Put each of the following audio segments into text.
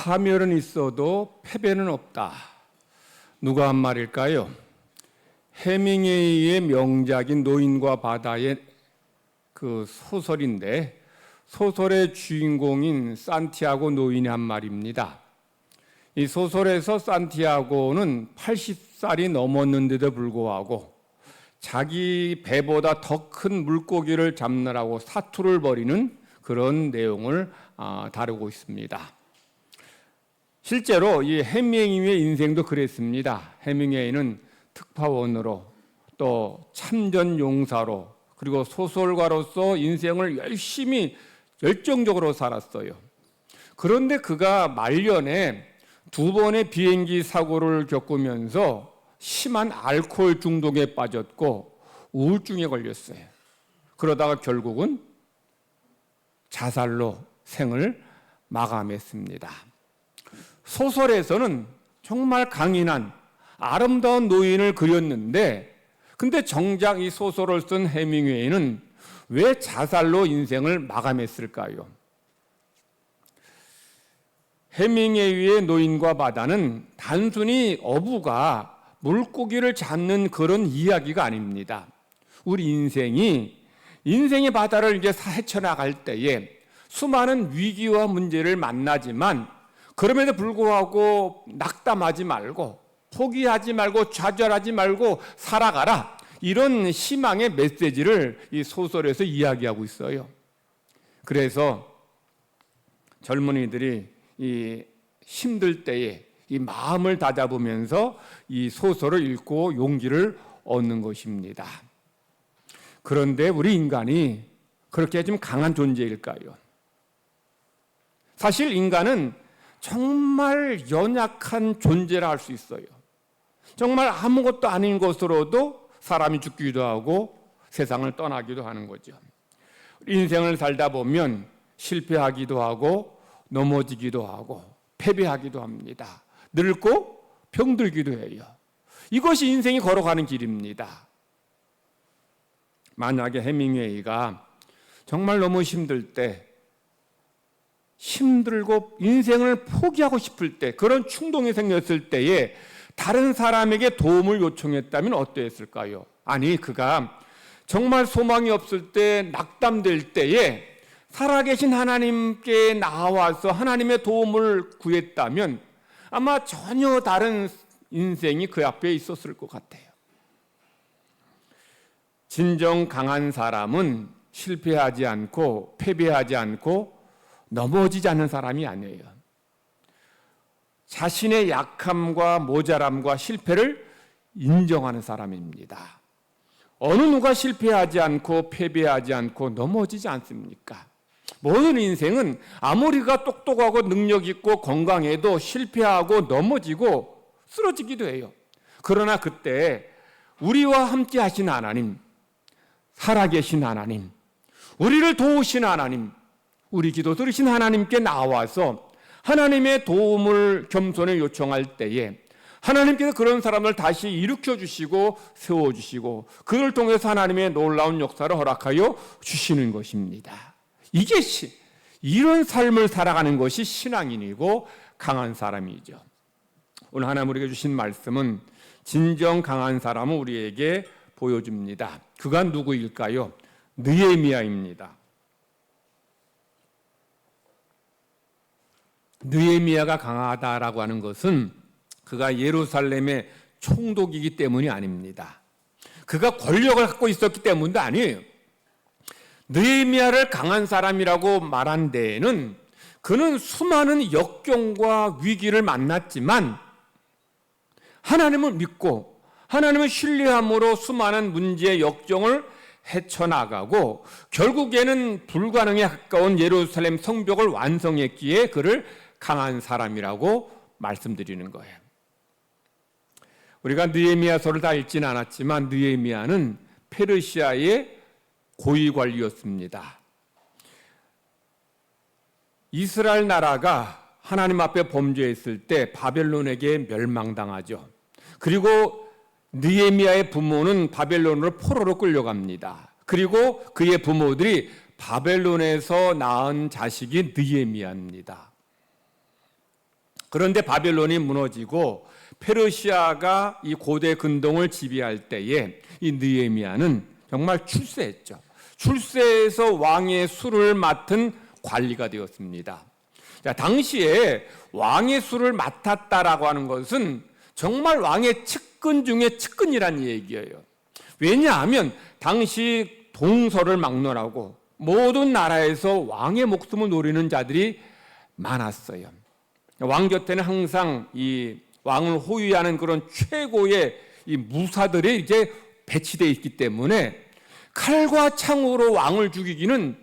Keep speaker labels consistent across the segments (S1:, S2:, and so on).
S1: 파멸은 있어도 패배는 없다. 누가 한 말일까요? 해밍웨이의 명작인 노인과 바다의 그 소설인데 소설의 주인공인 산티아고 노인이 한 말입니다. 이 소설에서 산티아고는 80살이 넘었는데도 불구하고 자기 배보다 더 큰 물고기를 잡느라고 사투를 벌이는 그런 내용을 다루고 있습니다. 실제로 이 해밍웨이의 인생도 그랬습니다. 해밍웨이는 특파원으로 또 참전 용사로 그리고 소설가로서 인생을 열심히 열정적으로 살았어요. 그런데 그가 말년에 2번의 비행기 사고를 겪으면서 심한 알코올 중독에 빠졌고 우울증에 걸렸어요. 그러다가 결국은 자살로 생을 마감했습니다. 소설에서는 정말 강인한 아름다운 노인을 그렸는데 근데 정작 이 소설을 쓴 해밍웨이는 왜 자살로 인생을 마감했을까요? 해밍웨이의 노인과 바다는 단순히 어부가 물고기를 잡는 그런 이야기가 아닙니다. 우리 인생의 바다를 이제 헤쳐나갈 때에 수많은 위기와 문제를 만나지만 그럼에도 불구하고 낙담하지 말고 포기하지 말고 좌절하지 말고 살아가라. 이런 희망의 메시지를 이 소설에서 이야기하고 있어요. 그래서 젊은이들이 이 힘들 때에 이 마음을 다잡으면서 이 소설을 읽고 용기를 얻는 것입니다. 그런데 우리 인간이 그렇게 좀 강한 존재일까요? 사실 인간은 정말 연약한 존재라 할 수 있어요. 정말 아무것도 아닌 것으로도 사람이 죽기도 하고 세상을 떠나기도 하는 거죠. 인생을 살다 보면 실패하기도 하고 넘어지기도 하고 패배하기도 합니다. 늙고 병들기도 해요. 이것이 인생이 걸어가는 길입니다. 만약에 해밍웨이가 정말 너무 힘들 때 힘들고 인생을 포기하고 싶을 때 그런 충동이 생겼을 때에 다른 사람에게 도움을 요청했다면 어떠했을까요? 아니 그가 정말 소망이 없을 때 낙담될 때에 살아계신 하나님께 나와서 하나님의 도움을 구했다면 아마 전혀 다른 인생이 그 앞에 있었을 것 같아요. 진정 강한 사람은 실패하지 않고 패배하지 않고 넘어지지 않는 사람이 아니에요. 자신의 약함과 모자람과 실패를 인정하는 사람입니다. 어느 누가 실패하지 않고 패배하지 않고 넘어지지 않습니까? 모든 인생은 아무리 그가 똑똑하고 능력 있고 건강해도 실패하고 넘어지고 쓰러지기도 해요. 그러나 그때 우리와 함께 하신 하나님, 살아계신 하나님, 우리를 도우신 하나님, 우리 기도 들으신 하나님께 나와서 하나님의 도움을 겸손히 요청할 때에 하나님께서 그런 사람을 다시 일으켜 주시고 세워 주시고 그를 통해서 하나님의 놀라운 역사를 허락하여 주시는 것입니다. 이게 이런 삶을 살아가는 것이 신앙인이고 강한 사람이죠. 오늘 하나님 우리에게 주신 말씀은 진정 강한 사람을 우리에게 보여줍니다. 그가 누구일까요? 느헤미야입니다. 느헤미야가 강하다라고 하는 것은 그가 예루살렘의 총독이기 때문이 아닙니다. 그가 권력을 갖고 있었기 때문도 아니에요. 느헤미야를 강한 사람이라고 말한 데에는 그는 수많은 역경과 위기를 만났지만 하나님을 믿고 하나님을 신뢰함으로 수많은 문제의 역경을 헤쳐나가고 결국에는 불가능에 가까운 예루살렘 성벽을 완성했기에 그를 강한 사람이라고 말씀드리는 거예요. 우리가 느헤미야서를 다 읽지는 않았지만 느헤미야는 페르시아의 고위관리였습니다. 이스라엘 나라가 하나님 앞에 범죄했을 때 바벨론에게 멸망당하죠. 그리고 느헤미야의 부모는 바벨론으로 포로로 끌려갑니다. 그리고 그의 부모들이 바벨론에서 낳은 자식이 느헤미야입니다. 그런데 바벨론이 무너지고 페르시아가 이 고대 근동을 지배할 때에 이 느헤미야는 정말 출세했죠. 출세해서 왕의 수를 맡은 관리가 되었습니다. 자, 당시에 왕의 수를 맡았다라고 하는 것은 정말 왕의 측근 중에 측근이란 얘기예요. 왜냐하면 당시 동서를 막론하고 모든 나라에서 왕의 목숨을 노리는 자들이 많았어요. 왕 곁에는 항상 이 왕을 호위하는 그런 최고의 이 무사들이 이제 배치되어 있기 때문에 칼과 창으로 왕을 죽이기는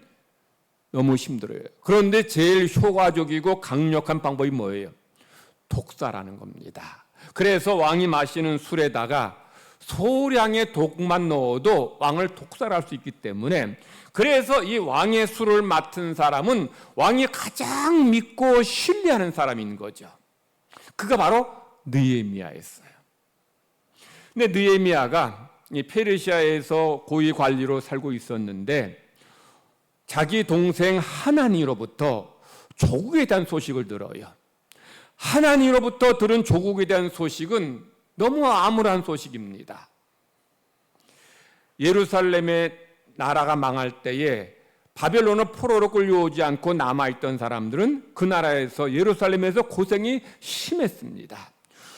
S1: 너무 힘들어요. 그런데 제일 효과적이고 강력한 방법이 뭐예요? 독사라는 겁니다. 그래서 왕이 마시는 술에다가 소량의 독만 넣어도 왕을 독살할 수 있기 때문에, 그래서 이 왕의 술을 맡은 사람은 왕이 가장 믿고 신뢰하는 사람인 거죠. 그가 바로 느헤미야였어요. 근데 느헤미야가 이 페르시아에서 고위 관리로 살고 있었는데 자기 동생 하나니로부터 조국에 대한 소식을 들어요. 하나니로부터 들은 조국에 대한 소식은 너무 암울한 소식입니다. 예루살렘의 나라가 망할 때에 바벨론을 포로로 끌려오지 않고 남아있던 사람들은 그 나라에서 예루살렘에서 고생이 심했습니다.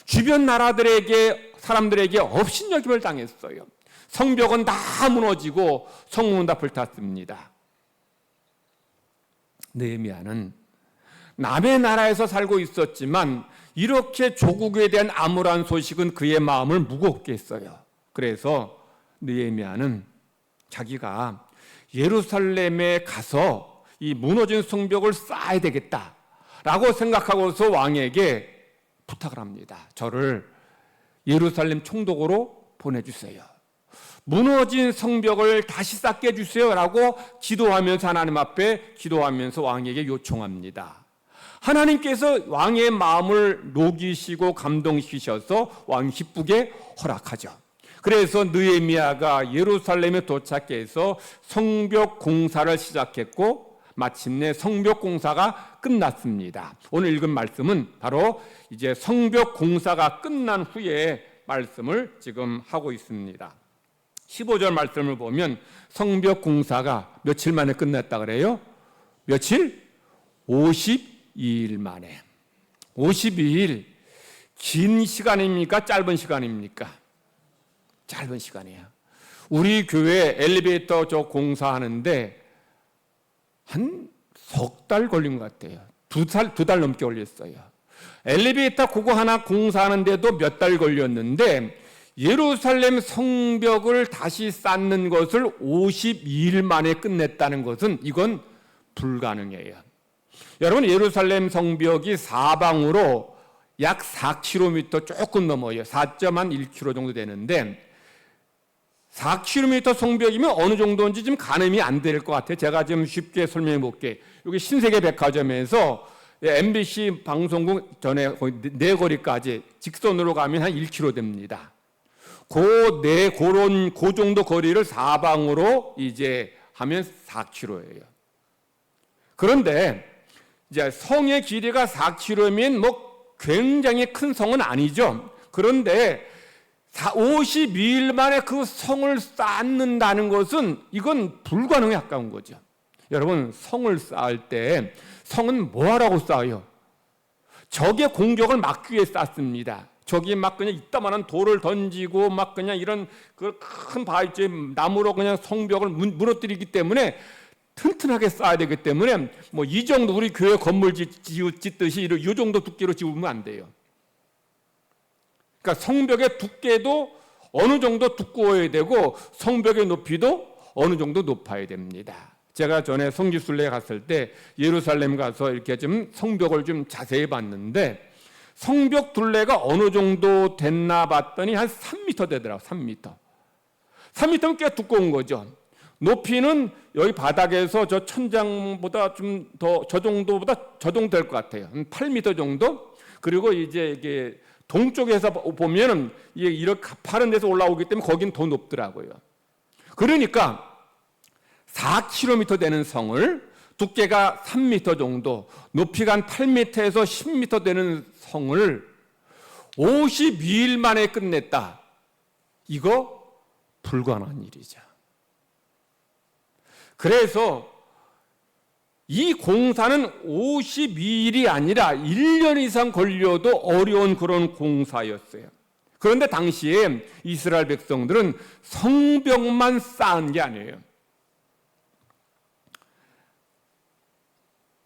S1: 주변 사람들에게 업신여김을 당했어요. 성벽은 다 무너지고 성문은 다 불탔습니다. 느헤미야는 남의 나라에서 살고 있었지만 이렇게 조국에 대한 암울한 소식은 그의 마음을 무겁게 했어요. 그래서 느헤미야는 자기가 예루살렘에 가서 이 무너진 성벽을 쌓아야 되겠다라고 생각하고서 왕에게 부탁을 합니다. 저를 예루살렘 총독으로 보내주세요. 무너진 성벽을 다시 쌓게 해주세요 라고 기도하면서 하나님 앞에 기도하면서 왕에게 요청합니다. 하나님께서 왕의 마음을 녹이시고 감동시키셔서 왕이 기쁘게 허락하죠. 그래서 느헤미야가 예루살렘에 도착해서 성벽 공사를 시작했고 마침내 성벽 공사가 끝났습니다. 오늘 읽은 말씀은 바로 이제 성벽 공사가 끝난 후에 말씀을 지금 하고 있습니다. 15절 말씀을 보면 성벽 공사가 며칠 만에 끝났다 그래요? 며칠? 52일 만에. 52일. 긴 시간입니까? 짧은 시간입니까? 짧은 시간이에요. 우리 교회 엘리베이터 저 공사하는데 한 석 달 걸린 것 같아요. 두 달 넘게 걸렸어요. 엘리베이터 그거 하나 공사하는데도 몇 달 걸렸는데 예루살렘 성벽을 다시 쌓는 것을 52일 만에 끝냈다는 것은 이건 불가능해요. 여러분, 예루살렘 성벽이 사방으로 약 4km 조금 넘어요. 4.1km 정도 되는데 4km 성벽이면 어느 정도인지 좀 가늠이 안 될 것 같아요. 제가 좀 쉽게 설명해 볼게요. 여기 신세계 백화점에서 MBC 방송국 전에 거의 내거리까지 직선으로 가면 한 1km 됩니다. 그 정도 거리를 사방으로 이제 하면 4km예요. 그런데 이제 성의 길이가 4km면 뭐 굉장히 큰 성은 아니죠. 그런데 52일 만에 그 성을 쌓는다는 것은 이건 불가능에 가까운 거죠. 여러분, 성을 쌓을 때 성은 뭐하라고 쌓아요? 적의 공격을 막기 위해 쌓습니다. 적이 막 그냥 이따만한 돌을 던지고 막 그냥 이런 그 큰 바위째 나무로 그냥 성벽을 무너뜨리기 때문에 튼튼하게 쌓아야 되기 때문에 뭐 이 정도 우리 교회 건물 짓듯이 이 정도 두께로 지으면 안 돼요. 그러니까 성벽의 두께도 어느 정도 두꺼워야 되고 성벽의 높이도 어느 정도 높아야 됩니다. 제가 전에 성지순례에 갔을 때 예루살렘 가서 이렇게 좀 성벽을 좀 자세히 봤는데 성벽 둘레가 어느 정도 됐나 봤더니 한 3m 되더라고요. 3m. 3m면 꽤 두꺼운 거죠. 높이는 여기 바닥에서 저 천장보다 좀 더 저 정도 될 것 같아요. 한 8m 정도. 그리고 이제 이게 동쪽에서 보면은 이게 이렇게 가파른 데서 올라오기 때문에 거긴 더 높더라고요. 그러니까 4km 되는 성을 두께가 3m 정도, 높이가 한 8m에서 10m 되는 성을 52일 만에 끝냈다. 이거 불가능한 일이죠. 그래서 이 공사는 52일이 아니라 1년 이상 걸려도 어려운 그런 공사였어요. 그런데 당시에 이스라엘 백성들은 성벽만 쌓은 게 아니에요.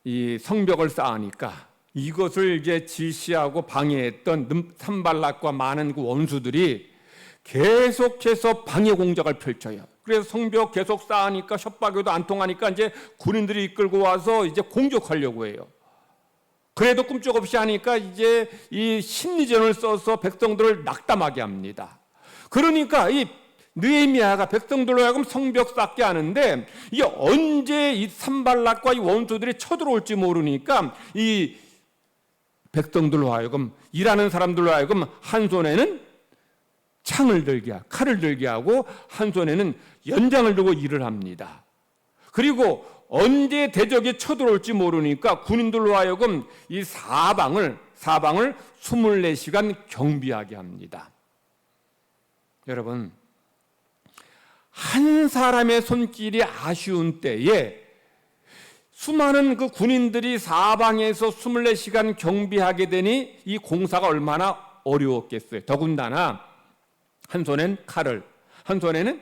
S1: 이 성벽을 쌓으니까 이것을 이제 질시하고 방해했던 산발락과 많은 그 원수들이 계속해서 방해 공작을 펼쳐요. 그래서 성벽 계속 쌓으니까 협박에도 안 통하니까 이제 군인들이 이끌고 와서 이제 공격하려고 해요. 그래도 꼼짝없이 하니까 이제 이 심리전을 써서 백성들을 낙담하게 합니다. 그러니까 이 느헤미야가 백성들로 하여금 성벽 쌓게 하는데 이게 언제 이 산발락과 이 원수들이 쳐들어올지 모르니까 이 백성들로 하여금 일하는 사람들로 하여금 한 손에는 창을 들게 하고 칼을 들게 하고 한 손에는 연장을 들고 일을 합니다. 그리고 언제 대적이 쳐들어올지 모르니까 군인들로 하여금 이 사방을 24시간 경비하게 합니다. 여러분, 한 사람의 손길이 아쉬운 때에 수많은 그 군인들이 사방에서 24시간 경비하게 되니 이 공사가 얼마나 어려웠겠어요. 더군다나 한 손엔 칼을, 한 손에는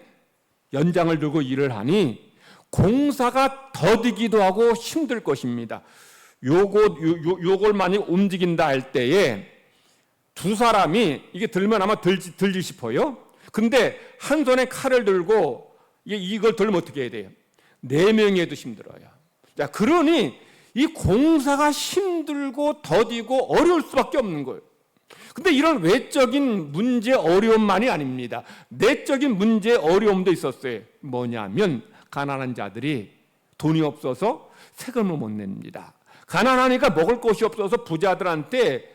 S1: 연장을 들고 일을 하니 공사가 더디기도 하고 힘들 것입니다. 요걸 많이 움직인다 할 때에 두 사람이 이게 들면 아마 들지 싶어요. 근데 한 손에 칼을 들고 이걸 들면 어떻게 해야 돼요? 4명이 해도 힘들어요. 자, 그러니 이 공사가 힘들고 더디고 어려울 수밖에 없는 거예요. 근데 이런 외적인 문제 어려움만이 아닙니다. 내적인 문제 어려움도 있었어요. 뭐냐면 가난한 자들이 돈이 없어서 세금을 못 냅니다. 가난하니까 먹을 것이 없어서 부자들한테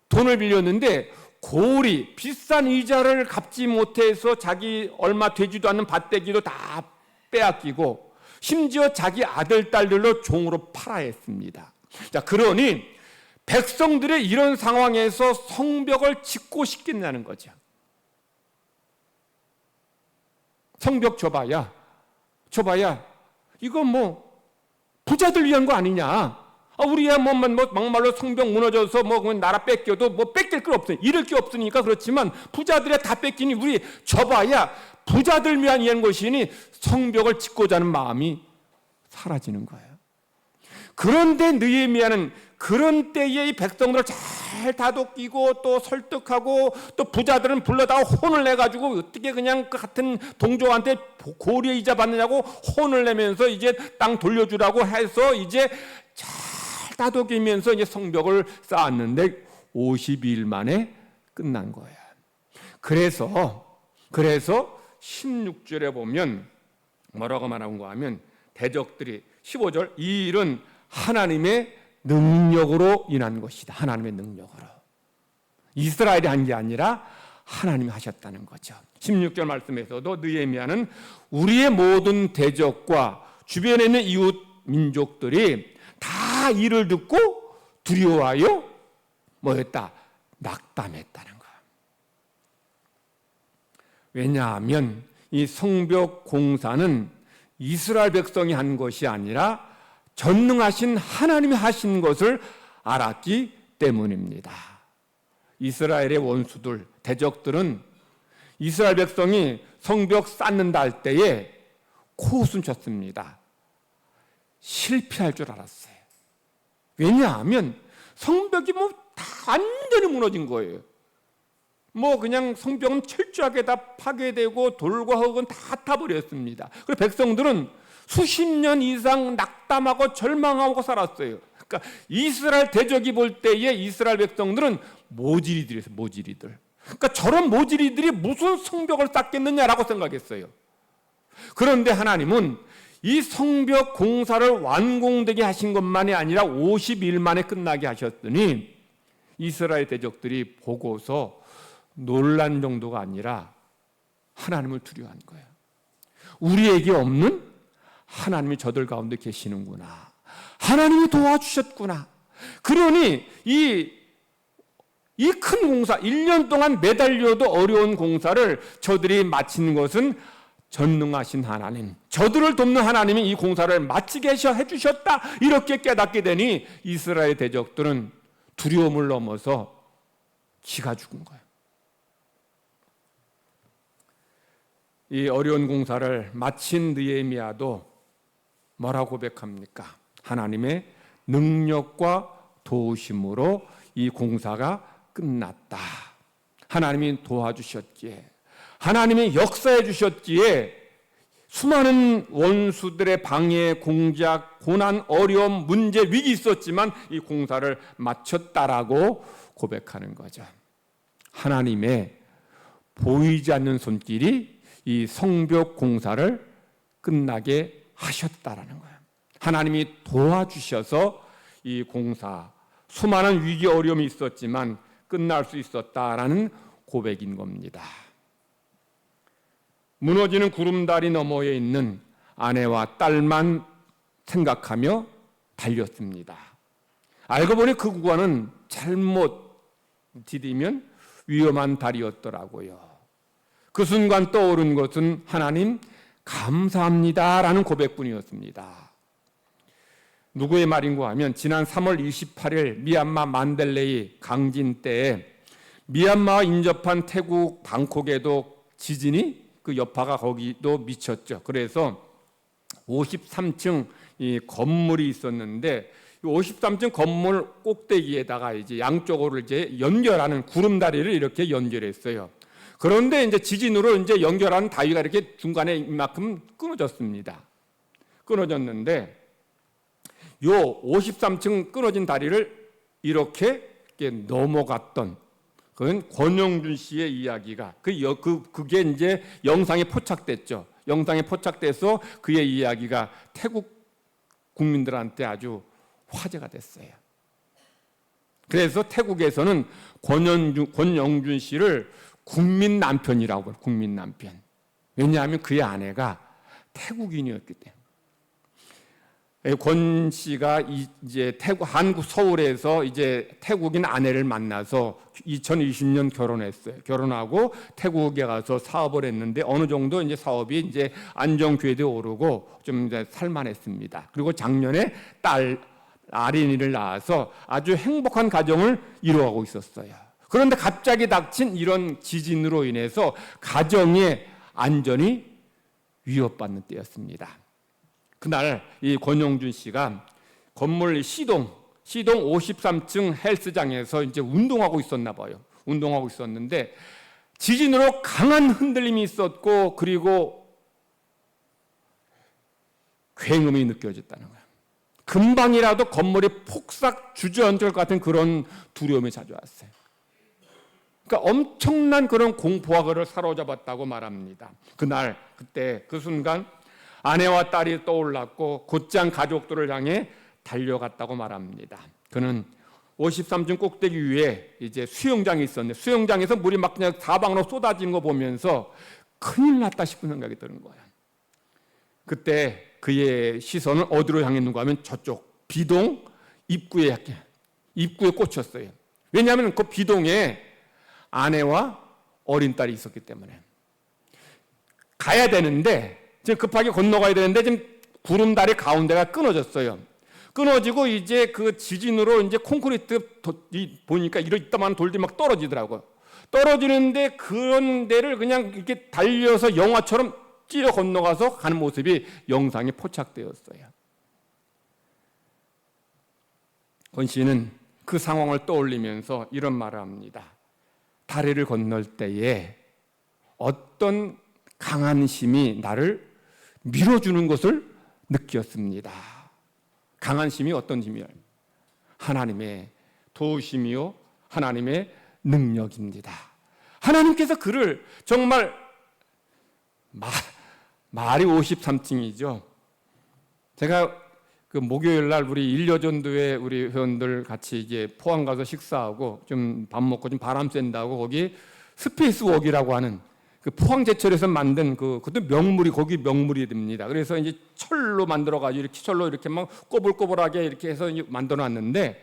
S1: 돈을 빌렸는데 고리, 비싼 이자를 갚지 못해서 자기 얼마 되지도 않는 밭대기도 다 빼앗기고 심지어 자기 아들, 딸들로 종으로 팔아야 했습니다. 자, 그러니 백성들의 이런 상황에서 성벽을 짓고 싶겠냐는 거죠. 성벽 줘봐야 이거 뭐 부자들 위한 거 아니냐. 우리야 막말로 성벽 무너져서 나라 뺏겨도 뺏길 거 없어요. 잃을 게 없으니까. 그렇지만 부자들이 다 뺏기니 우리 줘봐야 부자들 위한 것이니 성벽을 짓고자 하는 마음이 사라지는 거예요. 그런데 느헤미야는 그런 때에 이 백성들을 잘 다독이고 또 설득하고 또 부자들은 불러다가 혼을 내가지고 어떻게 그냥 그 같은 동족한테 고리에 이자 받느냐고 혼을 내면서 이제 땅 돌려주라고 해서 이제 잘 다독이면서 이제 성벽을 쌓았는데 52일 만에 끝난 거예요. 그래서 16절에 보면 뭐라고 말하는가 하면 대적들이 15절 이 일은 하나님의 능력으로 인한 것이다. 하나님의 능력으로. 이스라엘이 한 게 아니라 하나님이 하셨다는 거죠. 16절 말씀에서도 느헤미야는 우리의 모든 대적과 주변에 있는 이웃 민족들이 다 이를 듣고 두려워하여 뭐였다? 낙담했다는 거예요. 왜냐하면 이 성벽 공사는 이스라엘 백성이 한 것이 아니라 전능하신 하나님이 하신 것을 알았기 때문입니다. 이스라엘의 원수들, 대적들은 이스라엘 백성이 성벽 쌓는다 할 때에 코웃음 쳤습니다. 실패할 줄 알았어요. 왜냐하면 성벽이 다 완전히 무너진 거예요. 그냥 성벽은 철저하게 다 파괴되고 돌과 흙은 다 타버렸습니다. 그리고 백성들은 수십 년 이상 낙담하고 절망하고 살았어요. 그러니까 이스라엘 대적이 볼 때에 이스라엘 백성들은 모질이들이었어요. 모질이들. 그러니까 저런 모질이들이 무슨 성벽을 쌓겠느냐라고 생각했어요. 그런데 하나님은 이 성벽 공사를 완공되게 하신 것만이 아니라 50일 만에 끝나게 하셨더니 이스라엘 대적들이 보고서 놀란 정도가 아니라 하나님을 두려워한 거예요. 우리에게 없는 하나님이 저들 가운데 계시는구나. 하나님이 도와주셨구나. 그러니 이 큰 공사, 1년 동안 매달려도 어려운 공사를 저들이 마친 것은 전능하신 하나님, 저들을 돕는 하나님이 이 공사를 마치게 해주셨다. 이렇게 깨닫게 되니 이스라엘 대적들은 두려움을 넘어서 기가 죽은 거예요. 이 어려운 공사를 마친 느헤미야도 뭐라고 고백합니까? 하나님의 능력과 도우심으로 이 공사가 끝났다. 하나님이 도와주셨기에, 하나님이 역사해 주셨기에 수많은 원수들의 방해, 공작, 고난, 어려움, 문제, 위기 있었지만 이 공사를 마쳤다라고 고백하는 거죠. 하나님의 보이지 않는 손길이 이 성벽 공사를 끝나게 하셨다라는 거예요. 하나님이 도와주셔서 이 공사, 수많은 위기 어려움이 있었지만 끝날 수 있었다라는 고백인 겁니다. 무너지는 구름다리 너머에 있는 아내와 딸만 생각하며 달렸습니다. 알고 보니 그 구간은 잘못 디디면 위험한 다리였더라고요. 그 순간 떠오른 것은 하나님 감사합니다라는 고백뿐이었습니다. 누구의 말인가 하면 지난 3월 28일 미얀마 만델레이 강진 때에 미얀마와 인접한 태국 방콕에도 지진이 그 여파가 거기도 미쳤죠. 그래서 53층 이 건물이 있었는데 53층 건물 꼭대기에다가 이제 양쪽으로 이제 연결하는 구름다리를 이렇게 연결했어요. 그런데 이제 지진으로 이제 연결하는 다리가 이렇게 중간에 이만큼 끊어졌습니다. 끊어졌는데 요 53층 끊어진 다리를 이렇게 넘어갔던 그건 권영준 씨의 이야기가 그게 이제 영상에 포착됐죠. 영상에 포착돼서 그의 이야기가 태국 국민들한테 아주 화제가 됐어요. 그래서 태국에서는 권영준 씨를 국민 남편이라고 해요. 국민 남편. 왜냐하면 그의 아내가 태국인이었기 때문에. 권 씨가 이제 한국 서울에서 이제 태국인 아내를 만나서 2020년 결혼했어요. 결혼하고 태국에 가서 사업을 했는데 어느 정도 이제 사업이 이제 안정궤도에 오르고 좀 이제 살만했습니다. 그리고 작년에 딸 아린이를 낳아서 아주 행복한 가정을 이루어가고 있었어요. 그런데 갑자기 닥친 이런 지진으로 인해서 가정의 안전이 위협받는 때였습니다. 그날 이 권영준 씨가 건물 시동 53층 헬스장에서 이제 운동하고 있었나 봐요. 운동하고 있었는데 지진으로 강한 흔들림이 있었고 그리고 굉음이 느껴졌다는 거예요. 금방이라도 건물이 폭삭 주저앉을 것 같은 그런 두려움이 찾아왔어요. 그러니까 엄청난 그런 공포가 그를 사로잡았다고 말합니다. 그때 그 순간 아내와 딸이 떠올랐고 곧장 가족들을 향해 달려갔다고 말합니다. 그는 53층 꼭대기 위에 이제 수영장이 있었는데 수영장에서 물이 막 그냥 사방으로 쏟아진 거 보면서 큰일 났다 싶은 생각이 드는 거예요. 그때 그의 시선은 어디로 향했는가 하면 저쪽 비동 입구에 꽂혔어요. 왜냐하면 그 비동에 아내와 어린 딸이 있었기 때문에 가야 되는데 지금 급하게 건너가야 되는데 지금 구름다리 가운데가 끊어졌어요. 끊어지고 이제 그 지진으로 이제 콘크리트 보니까 이따만 돌들이 막 떨어지더라고요. 떨어지는데 그런 데를 그냥 이렇게 달려서 영화처럼 찌려 건너가서 가는 모습이 영상에 포착되었어요. 권 씨는 그 상황을 떠올리면서 이런 말을 합니다. 다리를 건널 때에 어떤 강한 힘이 나를 밀어주는 것을 느꼈습니다. 강한 힘이 어떤 힘이요? 하나님의 도우심이요 하나님의 능력입니다. 하나님께서 그를 정말 말이 53층이죠. 제가 그 목요일 날 우리 일여전도회 우리 회원들 같이 이제 포항 가서 식사하고 좀 밥 먹고 좀 바람 쐰다고 거기 스페이스 웍이라고 하는 그 포항제철에서 만든 그것도 명물이 거기 명물이 됩니다. 그래서 이제 철로 만들어 가지고 이렇게 철로 이렇게 막 꼬불꼬불하게 이렇게 해서 만들어 놨는데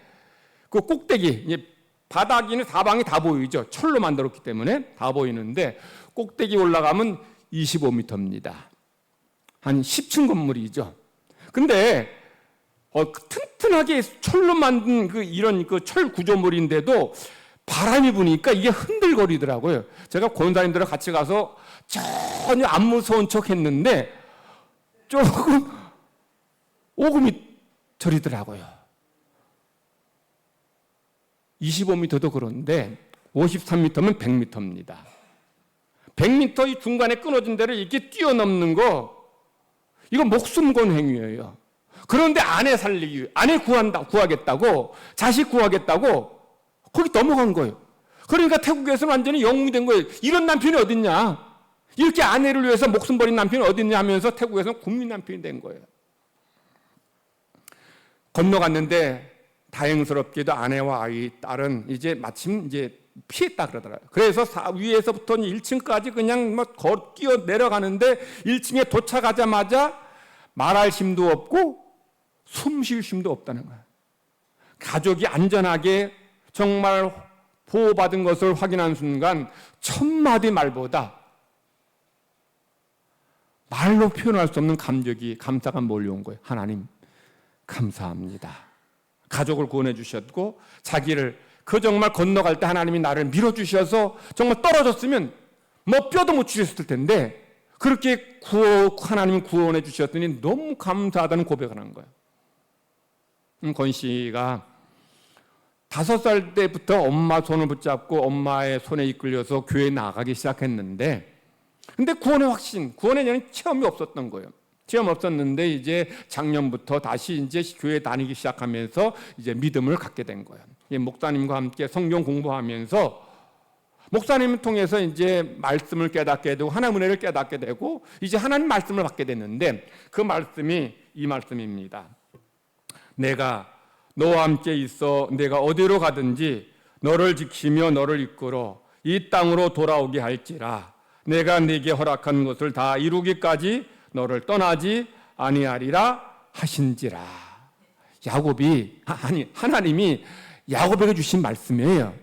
S1: 그 꼭대기 이제 바닥이는 사방이 다 보이죠. 철로 만들었기 때문에 다 보이는데 꼭대기 올라가면 25m입니다. 한 10층 건물이죠. 근데 튼튼하게 철로 만든 이런 철 구조물인데도 바람이 부니까 이게 흔들거리더라고요. 제가 권사님들과 같이 가서 전혀 안 무서운 척 했는데 조금 오금이 저리더라고요. 25m도 그런데 53m면 100m입니다. 100m 이 중간에 끊어진 데를 이렇게 뛰어넘는 거, 이거 목숨 건 행위예요. 그런데 아내 살리기, 아내 구하겠다고, 자식 구하겠다고 거기 넘어간 거예요. 그러니까 태국에서는 완전히 영웅이 된 거예요. 이런 남편이 어딨냐? 이렇게 아내를 위해서 목숨 버린 남편이 어딨냐 하면서 태국에서는 국민 남편이 된 거예요. 건너갔는데 다행스럽게도 아내와 아이, 딸은 이제 마침 이제 피했다 그러더라고요. 그래서 위에서부터 1층까지 그냥 막 뛰어 내려가는데 1층에 도착하자마자 말할 힘도 없고 숨 쉴 힘도 없다는 거예요. 가족이 안전하게 정말 보호받은 것을 확인한 순간 1000마디 말보다 말로 표현할 수 없는 감사가 몰려온 거예요. 하나님 감사합니다. 가족을 구원해 주셨고 자기를 정말 건너갈 때 하나님이 나를 밀어주셔서 정말 떨어졌으면 뭐 뼈도 못 주셨을 텐데 그렇게 하나님이 구원해 주셨더니 너무 감사하다는 고백을 한 거예요. 권 씨가 5살 때부터 엄마 손을 붙잡고 엄마의 손에 이끌려서 교회에 나가기 시작했는데 근데 구원에 체험이 없었던 거예요. 체험 없었는데 이제 작년부터 다시 이제 교회 다니기 시작하면서 이제 믿음을 갖게 된 거예요. 목사님과 함께 성경 공부하면서 목사님을 통해서 이제 말씀을 깨닫게 되고 하나님 은혜를 깨닫게 되고 이제 하나님 말씀을 받게 됐는데 그 말씀이 이 말씀입니다. 내가 너와 함께 있어 내가 어디로 가든지 너를 지키며 너를 이끌어 이 땅으로 돌아오게 할지라 내가 네게 허락한 것을 다 이루기까지 너를 떠나지 아니하리라 하신지라. 하나님이 야곱에게 주신 말씀이에요.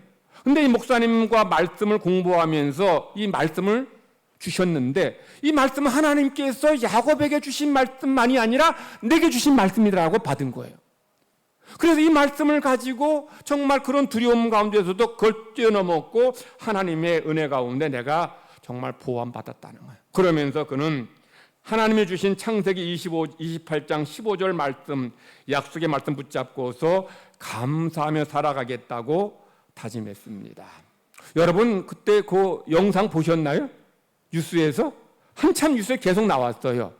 S1: 근데 이 목사님과 말씀을 공부하면서 이 말씀을 주셨는데 이 말씀은 하나님께서 야곱에게 주신 말씀만이 아니라 내게 주신 말씀이라고 받은 거예요. 그래서 이 말씀을 가지고 정말 그런 두려움 가운데서도 그걸 뛰어넘었고 하나님의 은혜 가운데 내가 정말 보호받았다는 거예요. 그러면서 그는 하나님이 주신 창세기 28장 15절 말씀, 약속의 말씀 붙잡고서 감사하며 살아가겠다고 다짐했습니다. 여러분 그때 그 영상 보셨나요? 뉴스에서? 한참 뉴스에 계속 나왔어요.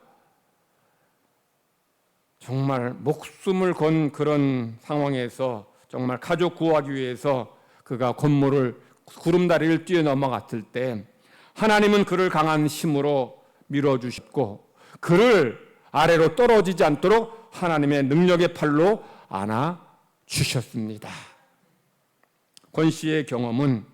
S1: 정말 목숨을 건 그런 상황에서 정말 가족 구하기 위해서 그가 구름다리를 뛰어넘어갔을 때 하나님은 그를 강한 힘으로 밀어주셨고 그를 아래로 떨어지지 않도록 하나님의 능력의 팔로 안아주셨습니다. 권 씨의 경험은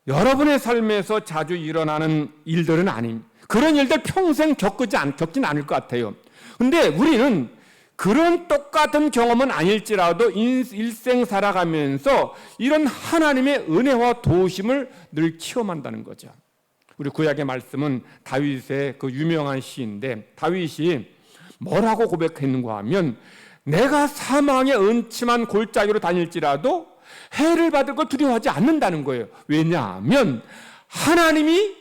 S1: 여러분의 삶에서 자주 일어나는 일들은 아닙니다. 그런 일들 평생 겪진 않을 것 같아요. 근데 우리는 그런 똑같은 경험은 아닐지라도 일생 살아가면서 이런 하나님의 은혜와 도우심을 늘 체험한다는 거죠. 우리 구약의 말씀은 다윗의 그 유명한 시인데 다윗이 뭐라고 고백했는가 하면 내가 사망의 은침한 골짜기로 다닐지라도 해를 받을 걸 두려워하지 않는다는 거예요. 왜냐하면 하나님이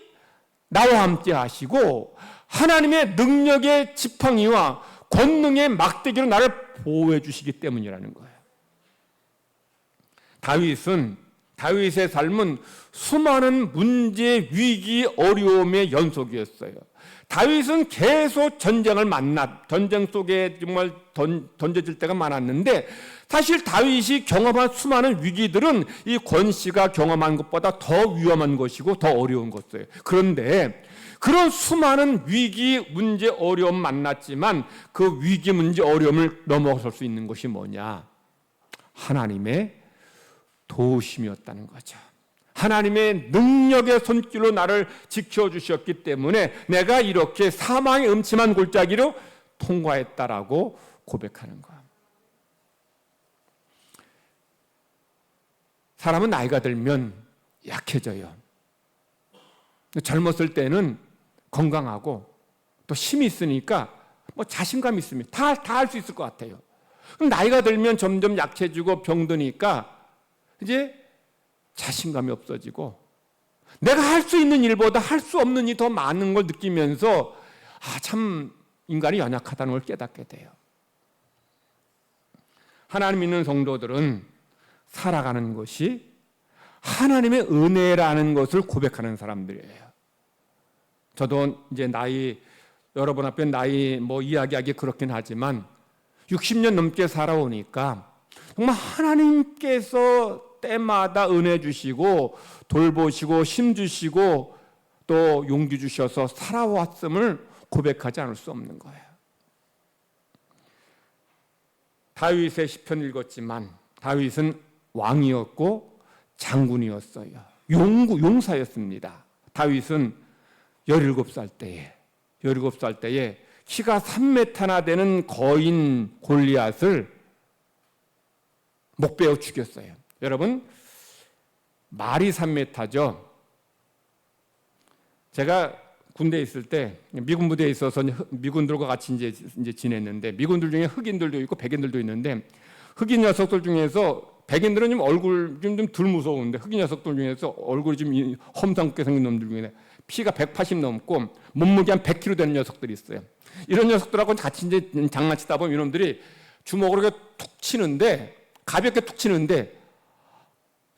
S1: 나와 함께 하시고 하나님의 능력의 지팡이와 권능의 막대기로 나를 보호해 주시기 때문이라는 거예요. 다윗의 삶은 수많은 문제, 위기, 어려움의 연속이었어요. 다윗은 계속 전쟁을 전쟁 속에 정말 던져질 때가 많았는데 사실 다윗이 경험한 수많은 위기들은 이 권 씨가 경험한 것보다 더 위험한 것이고 더 어려운 것이에요. 그런데 그런 수많은 위기, 문제, 어려움 만났지만 그 위기, 문제, 어려움을 넘어설 수 있는 것이 뭐냐? 하나님의 도우심이었다는 거죠. 하나님의 능력의 손길로 나를 지켜주셨기 때문에 내가 이렇게 사망의 음침한 골짜기로 통과했다라고 고백하는 거야. 사람은 나이가 들면 약해져요. 젊었을 때는 건강하고 또 힘이 있으니까 자신감이 있습니다. 다 할 수 있을 것 같아요. 그럼 나이가 들면 점점 약해지고 병드니까 이제 자신감이 없어지고 내가 할 수 있는 일보다 할 수 없는 일이 더 많은 걸 느끼면서 참 인간이 연약하다는 걸 깨닫게 돼요. 하나님 믿는 성도들은 살아가는 것이 하나님의 은혜라는 것을 고백하는 사람들이에요. 저도 이제 여러분 앞에 나이 이야기하기 그렇긴 하지만 60년 넘게 살아오니까 정말 하나님께서 때마다 은혜 주시고 돌보시고 힘 주시고 또 용기 주셔서 살아왔음을 고백하지 않을 수 없는 거예요. 다윗의 시편 읽었지만 다윗은 왕이었고 장군이었어요. 용사였습니다. 다윗은 17살 때에 키가 3m나 되는 거인 골리앗을 목베어 죽였어요. 여러분, 말이 3m죠. 제가 군대에 있을 때 미군 부대에 있어서 미군들과 같이 이제 지냈는데 미군들 중에 흑인들도 있고 백인들도 있는데 흑인 녀석들 중에서 백인들은 좀 얼굴 좀 덜 무서운데 흑인 녀석들 중에서 얼굴이 좀 험상궂게 생긴 놈들 중에 피가 180 넘고 몸무게 한 100kg 되는 녀석들이 있어요. 이런 녀석들하고 같이 이제 장난치다 보면 이놈들이 주먹으로 이렇게 툭 치는데 가볍게 툭 치는데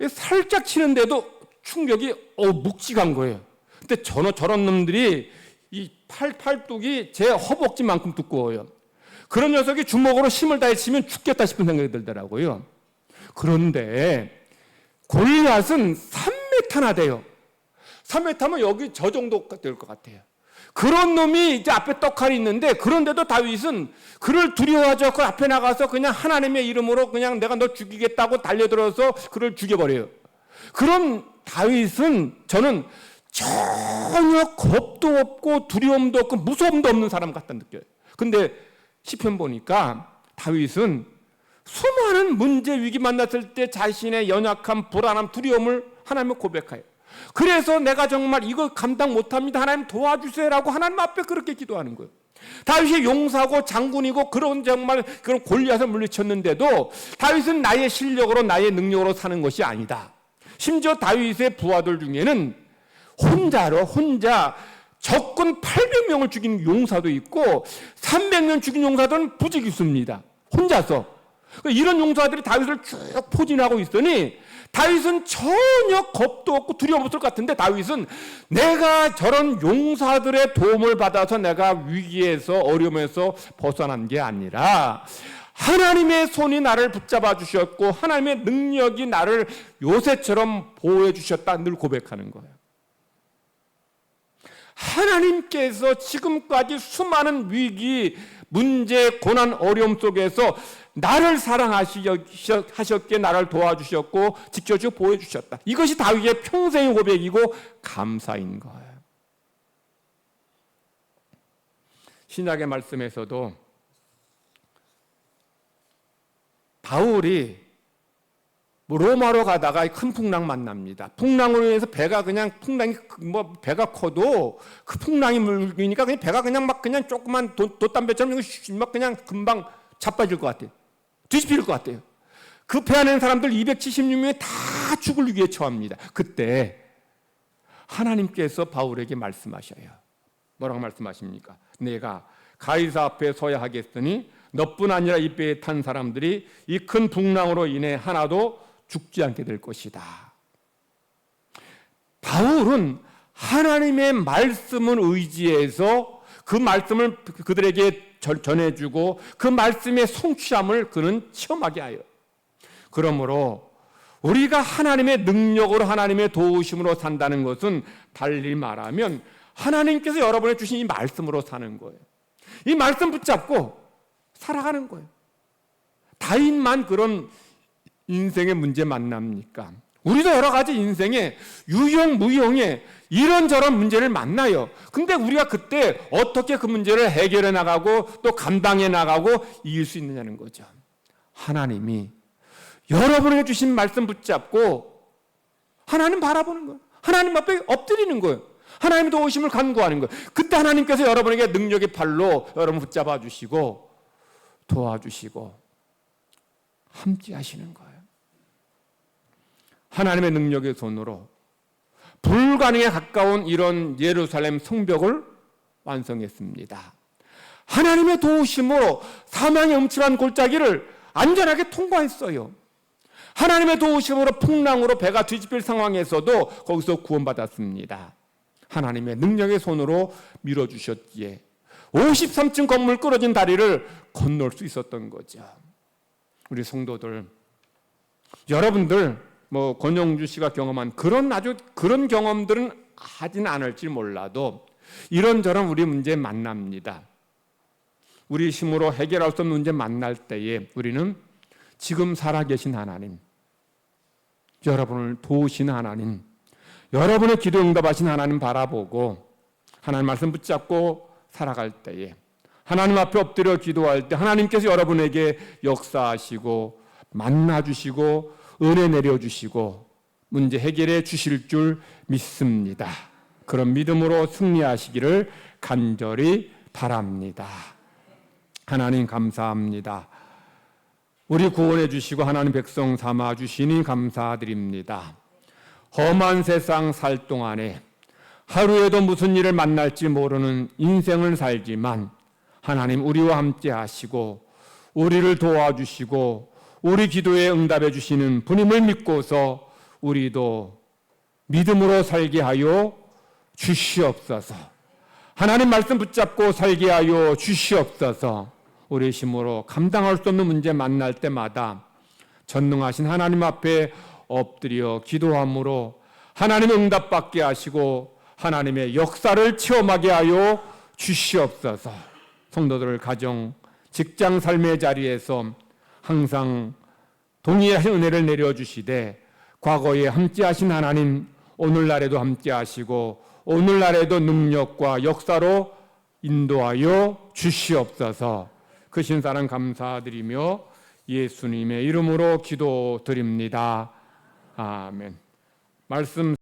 S1: 살짝 치는데도 충격이 묵직한 거예요. 근데 저런 놈들이 이 팔뚝이 제 허벅지만큼 두꺼워요. 그런 녀석이 주먹으로 힘을 다해 치면 죽겠다 싶은 생각이 들더라고요. 그런데 골리앗은 3m나 돼요. 3m면 여기 저 정도 될 것 같아요. 그런 놈이 이제 앞에 떡칼이 있는데 그런데도 다윗은 그를 두려워하지 않고 앞에 나가서 그냥 하나님의 이름으로 그냥 내가 너 죽이겠다고 달려들어서 그를 죽여버려요. 그런 다윗은 저는 전혀 겁도 없고 두려움도 없고 무서움도 없는 사람 같다 느껴요. 근데 시편 보니까 다윗은 수많은 문제 위기 만났을 때 자신의 연약함, 불안함, 두려움을 하나님을 고백해요. 그래서 내가 정말 이거 감당 못합니다. 하나님 도와주세요라고 하나님 앞에 그렇게 기도하는 거예요. 다윗이 용사고 장군이고 그런 정말 그런 골리앗을 물리쳤는데도 다윗은 나의 실력으로 나의 능력으로 사는 것이 아니다. 심지어 다윗의 부하들 중에는 혼자 적군 800명을 죽인 용사도 있고 300명 죽인 용사들은 부지기수입니다. 혼자서. 이런 용사들이 다윗을 쭉 포진하고 있으니 다윗은 전혀 겁도 없고 두려움 없을 것 같은데 다윗은 내가 저런 용사들의 도움을 받아서 내가 위기에서 어려움에서 벗어난 게 아니라 하나님의 손이 나를 붙잡아 주셨고 하나님의 능력이 나를 요새처럼 보호해 주셨다 늘 고백하는 거예요. 하나님께서 지금까지 수많은 위기, 문제, 고난, 어려움 속에서 나를 사랑하셨기에 나를 도와주셨고 지켜주고 보호해주셨다. 이것이 다윗의 평생의 고백이고 감사인 거예요. 신약의 말씀에서도 바울이 로마로 가다가 큰 풍랑 만납니다. 풍랑으로 인해서 배가 커도 그 풍랑이 물리니까 그냥 배가 그냥 조그만 돛담배처럼 막 그냥 금방 자빠질 것 같아요. 뒤집힐 것 같아요. 그 배 안에 있는 사람들 276명이 다 죽을 위기에 처합니다. 그때 하나님께서 바울에게 말씀하셔요. 뭐라고 말씀하십니까? 내가 가이사 앞에 서야 하겠으니 너뿐 아니라 이 배에 탄 사람들이 이 큰 풍랑으로 인해 하나도 죽지 않게 될 것이다. 바울은 하나님의 말씀을 의지해서 그 말씀을 그들에게 전해주고 그 말씀의 성취함을 그는 체험하게 하여. 그러므로 우리가 하나님의 능력으로 하나님의 도우심으로 산다는 것은 달리 말하면 하나님께서 여러분에 주신 이 말씀으로 사는 거예요. 이 말씀 붙잡고 살아가는 거예요. 다윗만 그런 인생의 문제 만납니까? 우리도 여러 가지 인생에 유형, 무형의 이런저런 문제를 만나요. 근데 우리가 그때 어떻게 그 문제를 해결해 나가고 또 감당해 나가고 이길 수 있느냐는 거죠. 하나님이 여러분에게 주신 말씀 붙잡고 하나님 바라보는 거예요. 하나님 앞에 엎드리는 거예요. 하나님 도우심을 간구하는 거예요. 그때 하나님께서 여러분에게 능력의 팔로 여러분 붙잡아 주시고 도와주시고 함께 하시는 거예요. 하나님의 능력의 손으로 불가능에 가까운 이런 예루살렘 성벽을 완성했습니다. 하나님의 도우심으로 사망의 음침한 골짜기를 안전하게 통과했어요. 하나님의 도우심으로 풍랑으로 배가 뒤집힐 상황에서도 거기서 구원받았습니다. 하나님의 능력의 손으로 밀어주셨기에 53층 건물 끊어진 다리를 건널 수 있었던 거죠. 우리 성도들, 여러분들 권영주 씨가 경험한 그런 경험들은 하진 않을지 몰라도 이런저런 우리 문제 만납니다. 우리 힘으로 해결할 수 없는 문제 만날 때에 우리는 지금 살아계신 하나님, 여러분을 도우시는 하나님, 여러분의 기도 응답하신 하나님 바라보고 하나님 말씀 붙잡고 살아갈 때에 하나님 앞에 엎드려 기도할 때 하나님께서 여러분에게 역사하시고 만나주시고 은혜 내려주시고 문제 해결해 주실 줄 믿습니다. 그런 믿음으로 승리하시기를 간절히 바랍니다. 하나님 감사합니다. 우리 구원해 주시고 하나님 백성 삼아 주시니 감사드립니다. 험한 세상 살 동안에 하루에도 무슨 일을 만날지 모르는 인생을 살지만 하나님 우리와 함께 하시고 우리를 도와주시고 우리 기도에 응답해 주시는 분임을 믿고서 우리도 믿음으로 살게 하여 주시옵소서. 하나님 말씀 붙잡고 살게 하여 주시옵소서. 우리 힘으로 감당할 수 없는 문제 만날 때마다 전능하신 하나님 앞에 엎드려 기도함으로 하나님의 응답받게 하시고 하나님의 역사를 체험하게 하여 주시옵소서. 성도들 가정, 직장 삶의 자리에서 항상 동일한 은혜를 내려주시되 과거에 함께하신 하나님 오늘날에도 함께하시고 오늘날에도 능력과 역사로 인도하여 주시옵소서. 크신 사랑 감사드리며 예수님의 이름으로 기도드립니다. 아멘. 말씀